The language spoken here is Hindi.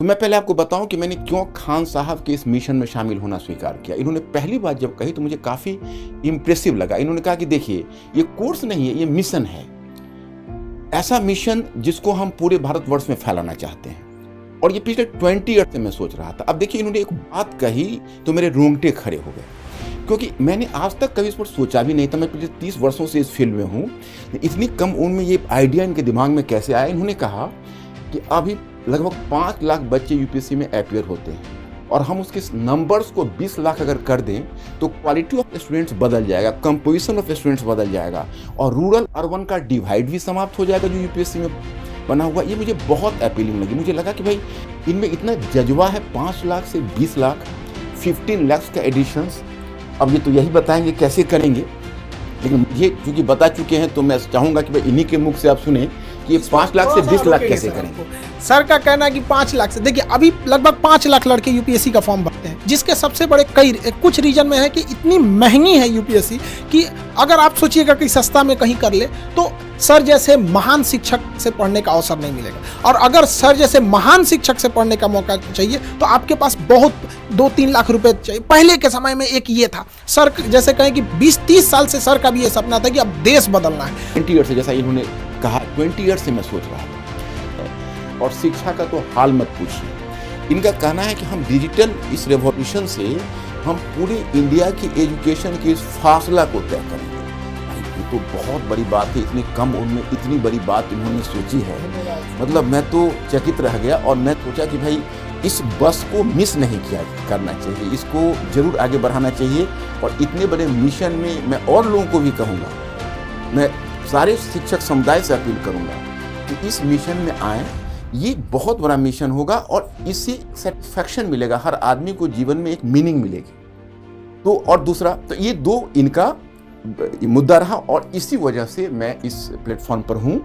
तो मैं पहले आपको बताऊं कि मैंने क्यों खान साहब के इस मिशन में शामिल होना स्वीकार किया। इन्होंने पहली बात जब कही तो मुझे काफ़ी इम्प्रेसिव लगा। इन्होंने कहा कि देखिए, ये कोर्स नहीं है, ये मिशन है। ऐसा मिशन जिसको हम पूरे भारतवर्ष में फैलाना चाहते हैं। और ये पिछले 20 ईयर से मैं सोच रहा था। अब देखिए, इन्होंने एक बात कही तो मेरे रोंगटे खड़े हो गए, क्योंकि मैंने आज तक कभी इस पर सोचा भी नहीं था। मैं पिछले 30 वर्षों से इस फील्ड में हूँ। इतनी कम उम्र में ये आइडिया इनके दिमाग में कैसे आया। इन्होंने कहा कि अभी लगभग 5 लाख बच्चे यूपीएससी में अपीयर होते हैं और हम उसके नंबर्स को 20 लाख अगर कर दें तो क्वालिटी ऑफ स्टूडेंट्स बदल जाएगा, कंपोजिशन ऑफ स्टूडेंट्स बदल जाएगा और रूरल अर्बन का डिवाइड भी समाप्त हो जाएगा जो यूपीएससी में बना हुआ। ये मुझे बहुत अपीलिंग लगी। मुझे लगा कि भाई इनमें इतना जज्बा है। 5 लाख से 20 लाख, 15 लाख का एडिशंस। अब ये तो यही बताएंगे कैसे करेंगे, लेकिन ये चूंकि बता चुके हैं तो मैं चाहूंगा कि भाई इन्हीं के मुख से आप सुने कि ये 5 लाख से 20 लाख कैसे करेंगे। सर का कहना है कि 5 लाख से, देखिए अभी लगभग 5 लाख लड़के यूपीएससी का फॉर्म भरते हैं, जिसके सबसे बड़े कुछ रीजन में है कि इतनी महंगी है यूपीएससी कि अगर आप सोचिएगा कि सस्ता में कहीं कर ले तो सर जैसे महान शिक्षक से पढ़ने का अवसर नहीं मिलेगा। और अगर सर जैसे महान शिक्षक से पढ़ने का मौका चाहिए तो आपके पास बहुत 2-3 लाख रुपए चाहिए। पहले के समय में एक ये था, सर जैसे कहें कि 20-30 साल से सर का भी ये सपना था कि अब देश बदलना है। 20 ईयर से, जैसा इन्होंने कहा, 20 ईयर से मैं सोच रहा था। और शिक्षा का तो हाल मत पूछिए। इनका कहना है कि हम डिजिटल इस रेवोल्यूशन से हम पूरी इंडिया की एजुकेशन की इस फासला को तय करेंगे। ये तो बहुत बड़ी बात है। इतनी कम उम्र में इतनी बड़ी बात इन्होंने सोची है, मतलब मैं तो चकित रह गया। और मैं सोचा कि भाई इस बस को मिस नहीं किया करना चाहिए, इसको जरूर आगे बढ़ाना चाहिए। और इतने बड़े मिशन में मैं और लोगों को भी कहूँगा, मैं सारे शिक्षक समुदाय से अपील करूँगा कि इस मिशन में आए। ये बहुत बड़ा मिशन होगा और इससे सेटिस्फैक्शन मिलेगा, हर आदमी को जीवन में एक मीनिंग मिलेगी। तो और दूसरा तो ये 2 इनका मुद्दा रहा और इसी वजह से मैं इस प्लेटफॉर्म पर हूँ।